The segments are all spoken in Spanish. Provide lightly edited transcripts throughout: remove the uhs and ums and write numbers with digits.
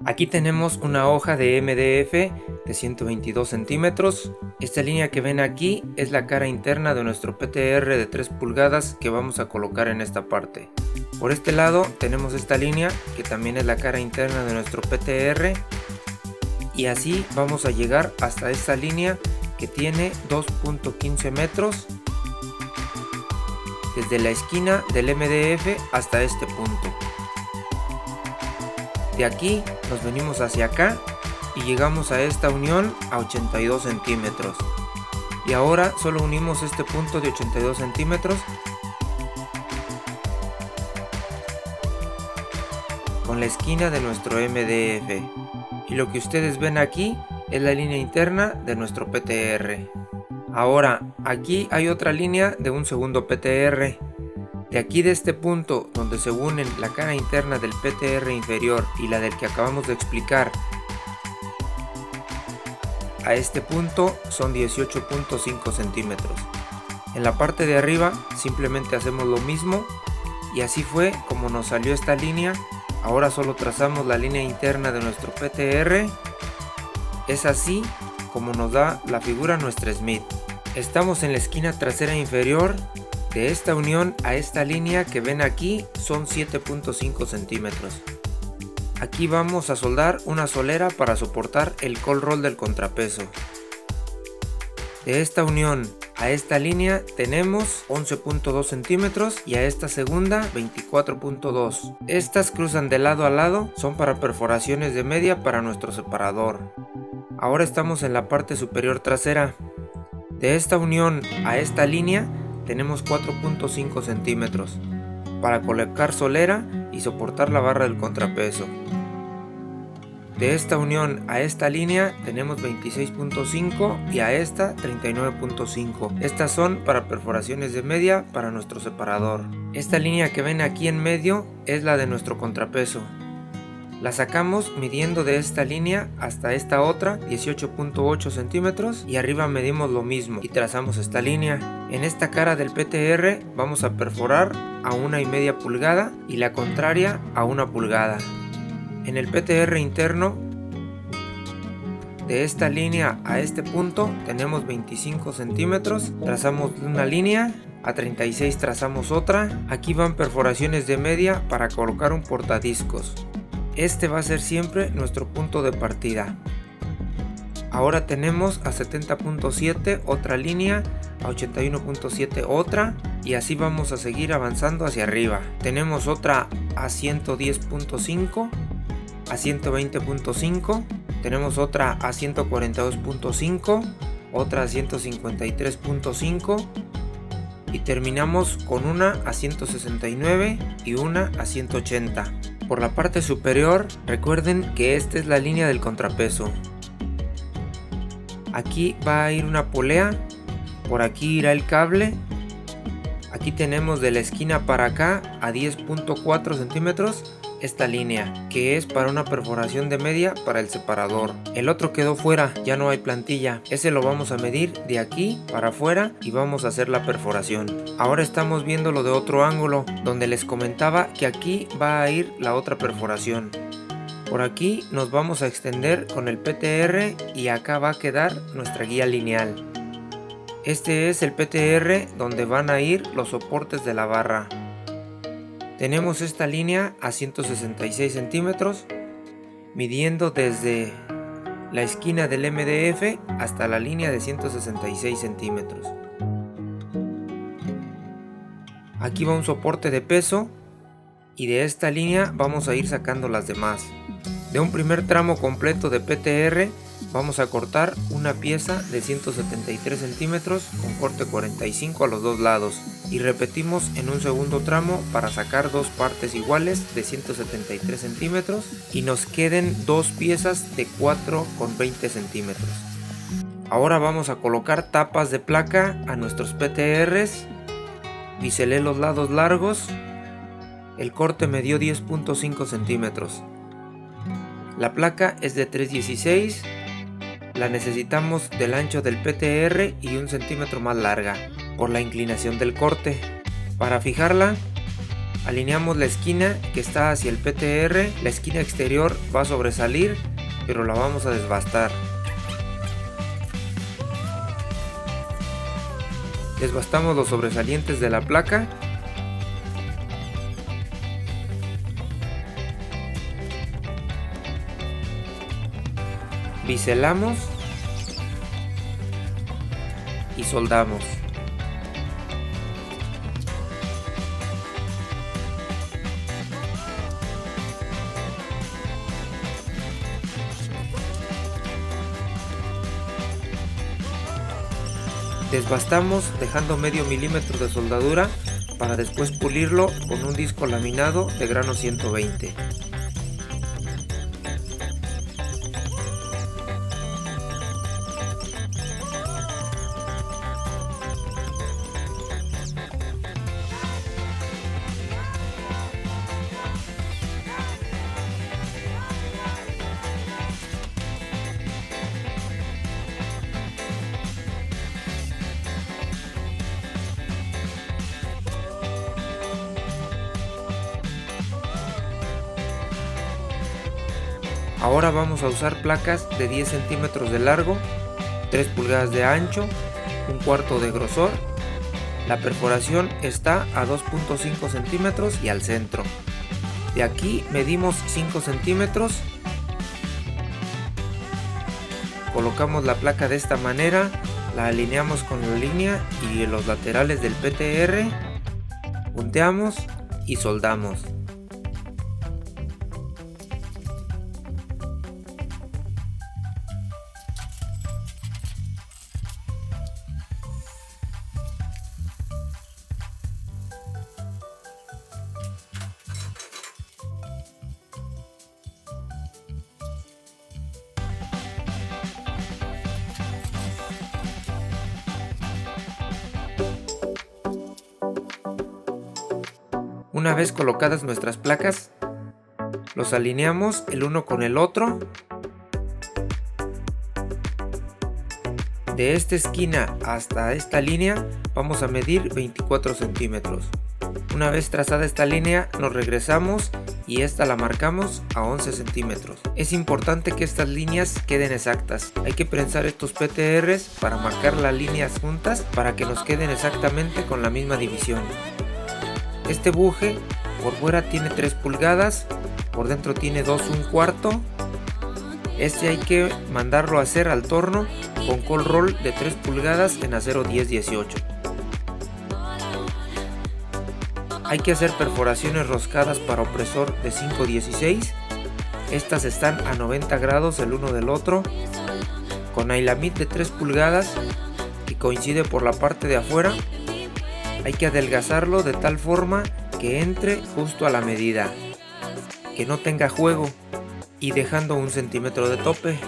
Aquí tenemos una hoja de MDF de 122 centímetros. Esta línea que ven aquí es la cara interna de nuestro PTR de 3 pulgadas que vamos a colocar en esta parte. Por este lado tenemos esta línea que también es la cara interna de nuestro PTR. Y así vamos a llegar hasta esta línea que tiene 2.15 metros. Desde la esquina del MDF hasta este punto. De aquí nos venimos hacia acá y llegamos a esta unión a 82 centímetros. Y ahora solo unimos este punto de 82 centímetros con la esquina de nuestro MDF. Y lo que ustedes ven aquí es la línea interna de nuestro PTR. Ahora, aquí hay otra línea de un segundo PTR. De aquí de este punto donde se unen la cara interna del PTR inferior y la del que acabamos de explicar a este punto son 18.5 centímetros. En la parte de arriba simplemente hacemos lo mismo y así fue como nos salió esta línea. Ahora solo trazamos la línea interna de nuestro PTR. Es así como nos da la figura nuestra Smith. Estamos en la esquina trasera inferior. De esta unión a esta línea que ven aquí son 7.5 centímetros. Aquí vamos a soldar una solera para soportar el cold roll del contrapeso. De esta unión a esta línea tenemos 11.2 centímetros y a esta segunda 24.2. Estas cruzan de lado a lado, son para perforaciones de media para nuestro separador. Ahora estamos en la parte superior trasera. De esta unión a esta línea tenemos 4.5 centímetros para colocar solera y soportar la barra del contrapeso. De esta unión a esta línea tenemos 26.5 y a esta 39.5. Estas son para perforaciones de media para nuestro separador. Esta línea que ven aquí en medio es la de nuestro contrapeso. La sacamos midiendo de esta línea hasta esta otra 18.8 centímetros y arriba medimos lo mismo y trazamos esta línea. En esta cara del PTR vamos a perforar a 1,5 pulgada y la contraria a 1 pulgada. En el PTR interno de esta línea a este punto tenemos 25 centímetros, trazamos una línea. A 36 trazamos otra. Aquí van perforaciones de media para colocar un portadiscos. Este va a ser siempre nuestro punto de partida. Ahora tenemos a 70.7 otra línea, a 81.7 otra y así vamos a seguir avanzando hacia arriba. Tenemos otra a 110.5, a 120.5, tenemos otra a 142.5, otra a 153.5 y terminamos con una a 169 y una a 180. Por la parte superior, recuerden que esta es la línea del contrapeso. Aquí va a ir una polea, por aquí irá el cable. Aquí tenemos de la esquina para acá a 10.4 centímetros esta línea, que es para una perforación de media para el separador. El otro quedó fuera, ya no hay plantilla. Ese lo vamos a medir de aquí para afuera y vamos a hacer la perforación. Ahora estamos viendo lo de otro ángulo, donde les comentaba que aquí va a ir la otra perforación. Por aquí nos vamos a extender con el PTR y acá va a quedar nuestra guía lineal. Este es el PTR donde van a ir los soportes de la barra. Tenemos esta línea a 166 centímetros, midiendo desde la esquina del MDF hasta la línea de 166 centímetros. Aquí va un soporte de peso y de esta línea vamos a ir sacando las demás. De un primer tramo completo de PTR vamos a cortar una pieza de 173 centímetros con corte 45 a los dos lados y repetimos en un segundo tramo para sacar dos partes iguales de 173 centímetros y nos queden dos piezas de 4,20 centímetros. Ahora vamos a colocar tapas de placa a nuestros PTRs. Biselé los lados largos. El corte me dio 10.5 centímetros. La placa es de 3,16. La necesitamos del ancho del PTR y 1 centímetro más larga por la inclinación del corte. Para fijarla Alineamos la esquina que está hacia el PTR, la esquina exterior va a sobresalir, pero la vamos a desbastar. Desbastamos los sobresalientes de la placa. Biselamos y soldamos. Desbastamos dejando medio milímetro de soldadura para después pulirlo con un disco laminado de grano 120. Ahora vamos a usar placas de 10 centímetros de largo, 3 pulgadas de ancho, 1/4 de grosor. La perforación está a 2.5 centímetros y al centro. De aquí medimos 5 centímetros. Colocamos la placa de esta manera, la alineamos con la línea y los laterales del PTR, punteamos y soldamos. Una vez colocadas nuestras placas, los alineamos el uno con el otro. De esta esquina hasta esta línea vamos a medir 24 centímetros. Una vez trazada esta línea nos regresamos y esta la marcamos a 11 centímetros. Es importante que estas líneas queden exactas. Hay que prensar estos PTRs para marcar las líneas juntas para que nos queden exactamente con la misma división. Este buje por fuera tiene 3 pulgadas, por dentro tiene 2 1/4. Este hay que mandarlo a hacer al torno con cold roll de 3 pulgadas en acero 10-18. Hay que hacer perforaciones roscadas para opresor de 5-16. Estas están a 90 grados el uno del otro, con ailamid de 3 pulgadas y coincide por la parte de afuera. Hay que adelgazarlo de tal forma que entre justo a la medida, que no tenga juego y dejando 1 centímetro de tope.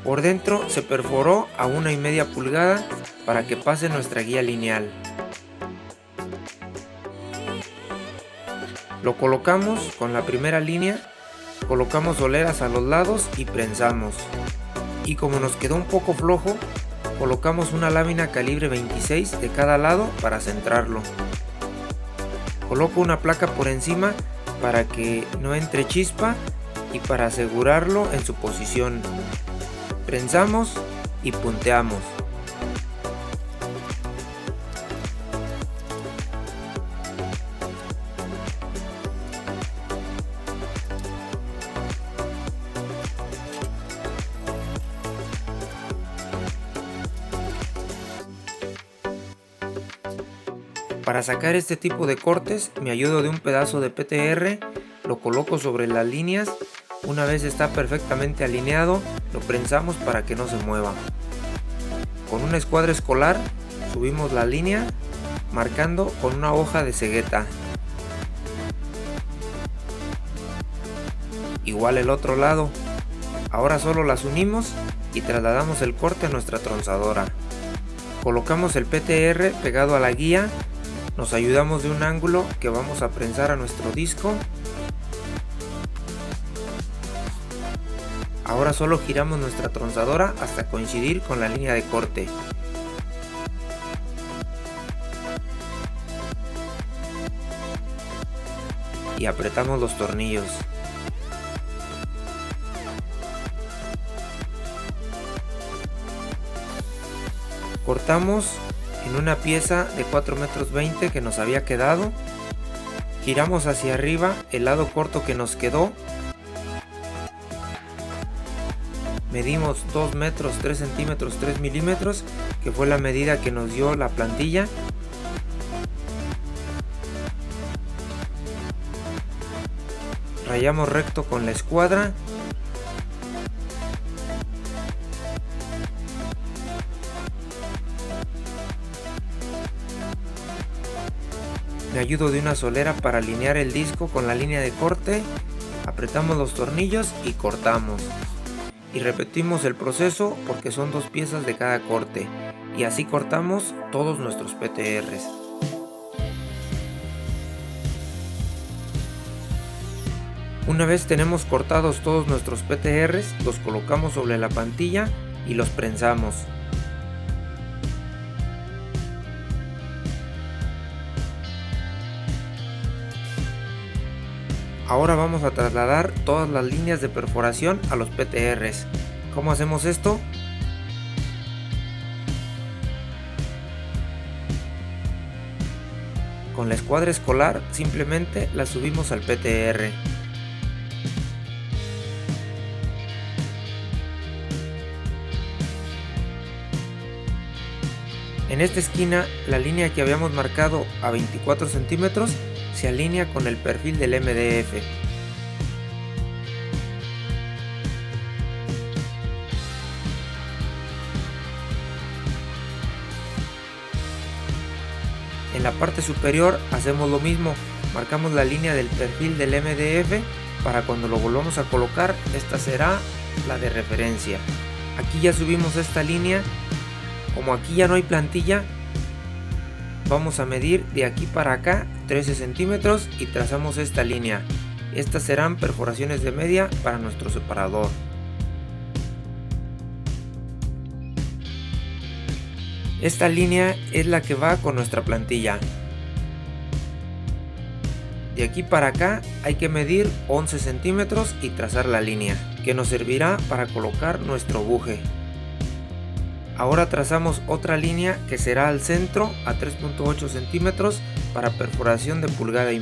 Por dentro se perforó a 1,5 pulgada para que pase nuestra guía lineal. Lo colocamos con la primera línea, colocamos soleras a los lados y prensamos. Y como nos quedó un poco flojo, colocamos una lámina calibre 26 de cada lado para centrarlo. Coloco una placa por encima para que no entre chispa y para asegurarlo en su posición. Prensamos y punteamos. Para sacar este tipo de cortes me ayudo de un pedazo de PTR, lo coloco sobre las líneas. Una vez está perfectamente alineado, lo prensamos para que no se mueva. Con una escuadra escolar subimos la línea marcando con una hoja de cegueta. Igual el otro lado. Ahora solo las unimos y trasladamos el corte a nuestra tronzadora. Colocamos el PTR pegado a la guía. Nos ayudamos de un ángulo que vamos a prensar a nuestro disco. Ahora solo giramos nuestra tronzadora hasta coincidir con la línea de corte. y apretamos los tornillos. Cortamos en una pieza de 4,20 m que nos había quedado. Giramos hacia arriba el lado corto que nos quedó. Medimos 2 metros 3 centímetros 3 milímetros, que fue la medida que nos dio la plantilla. Rayamos recto con la escuadra. Me ayudo de una solera para alinear el disco con la línea de corte. Apretamos los tornillos y cortamos. Y repetimos el proceso porque son 2 piezas de cada corte. Y así cortamos todos nuestros PTRs. Una vez tenemos cortados todos nuestros PTRs, los colocamos sobre la plantilla y los prensamos. Ahora vamos a trasladar todas las líneas de perforación a los PTRs. ¿Cómo hacemos esto? Con la escuadra escolar simplemente la subimos al PTR. En esta esquina, la línea que habíamos marcado a 24 centímetros se alinea con el perfil del MDF. En la parte superior hacemos lo mismo, marcamos la línea del perfil del MDF para cuando lo volvamos a colocar, esta será la de referencia. Aquí ya subimos esta línea, como aquí ya no hay plantilla, vamos a medir de aquí para acá 13 centímetros y trazamos esta línea. Estas serán perforaciones de media para nuestro separador. Esta línea es la que va con nuestra plantilla. De aquí para acá hay que medir 11 centímetros y trazar la línea, que nos servirá para colocar nuestro buje. Ahora trazamos otra línea que será al centro a 3,8 centímetros para perforación de 1,5 pulgadas.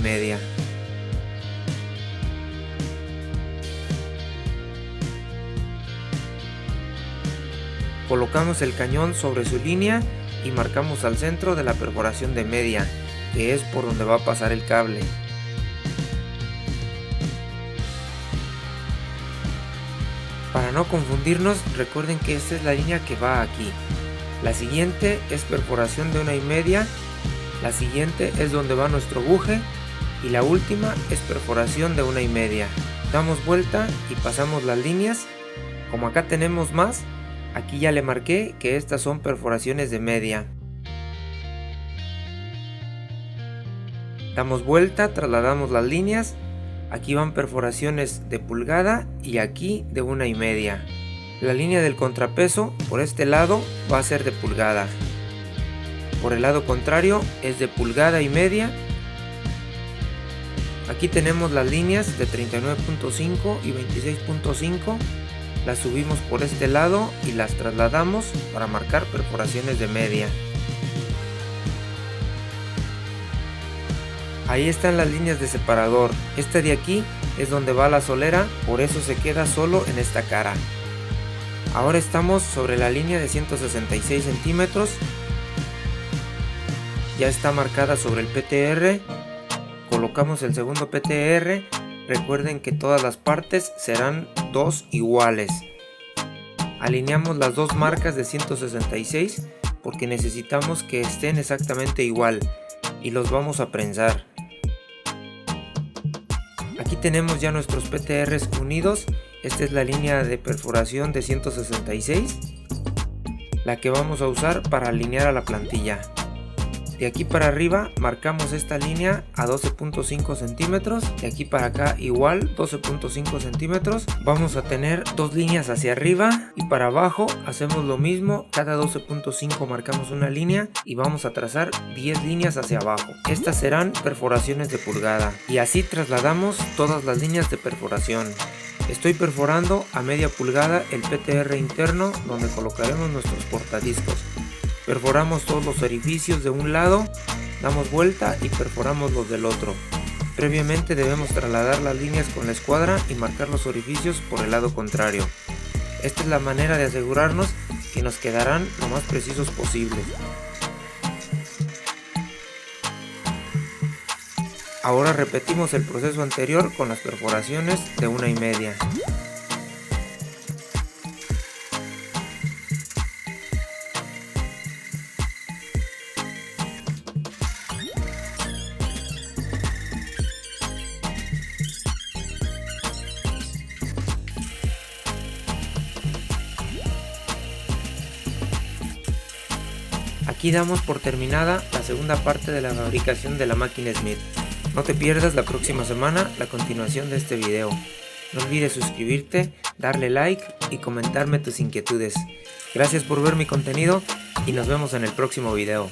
Colocamos el cañón sobre su línea y marcamos al centro de la perforación de media, que es por donde va a pasar el cable. Para no confundirnos, recuerden que esta es la línea que va aquí. La siguiente es perforación de 1,5. La siguiente es donde va nuestro buje. Y la última es perforación de 1,5. Damos vuelta y pasamos las líneas. Como acá tenemos más, aquí ya le marqué que estas son perforaciones de media. Damos vuelta, trasladamos las líneas. Aquí van perforaciones de pulgada y aquí de 1,5. La línea del contrapeso por este lado va a ser de pulgada. Por el lado contrario es de 1,5 pulgadas. Aquí tenemos las líneas de 39.5 y 26.5. Las subimos por este lado y las trasladamos para marcar perforaciones de media. Ahí están las líneas de separador. Esta de aquí es donde va la solera, por eso se queda solo en esta cara. Ahora estamos sobre la línea de 166 centímetros. Ya está marcada sobre el PTR. Colocamos el segundo PTR. Recuerden que todas las partes serán 2 iguales. Alineamos las dos marcas de 166 porque necesitamos que estén exactamente igual y los vamos a prensar. Aquí tenemos ya nuestros PTRs unidos. Esta es la línea de perforación de 166, la que vamos a usar para alinear a la plantilla. De aquí para arriba marcamos esta línea a 12.5 centímetros. De aquí para acá igual 12.5 centímetros. Vamos a tener dos líneas hacia arriba y para abajo hacemos lo mismo. Cada 12.5 marcamos una línea y vamos a trazar 10 líneas hacia abajo. Estas serán perforaciones de pulgada y así trasladamos todas las líneas de perforación. Estoy perforando a media pulgada el PTR interno donde colocaremos nuestros portadiscos. Perforamos todos los orificios de un lado, damos vuelta y perforamos los del otro. Previamente debemos trasladar las líneas con la escuadra y marcar los orificios por el lado contrario. Esta es la manera de asegurarnos que nos quedarán lo más precisos posible. Ahora repetimos el proceso anterior con las perforaciones de 1,5. Aquí damos por terminada la segunda parte de la fabricación de la máquina Smith. No te pierdas la próxima semana la continuación de este video. No olvides suscribirte, darle like y comentarme tus inquietudes. Gracias por ver mi contenido y nos vemos en el próximo video.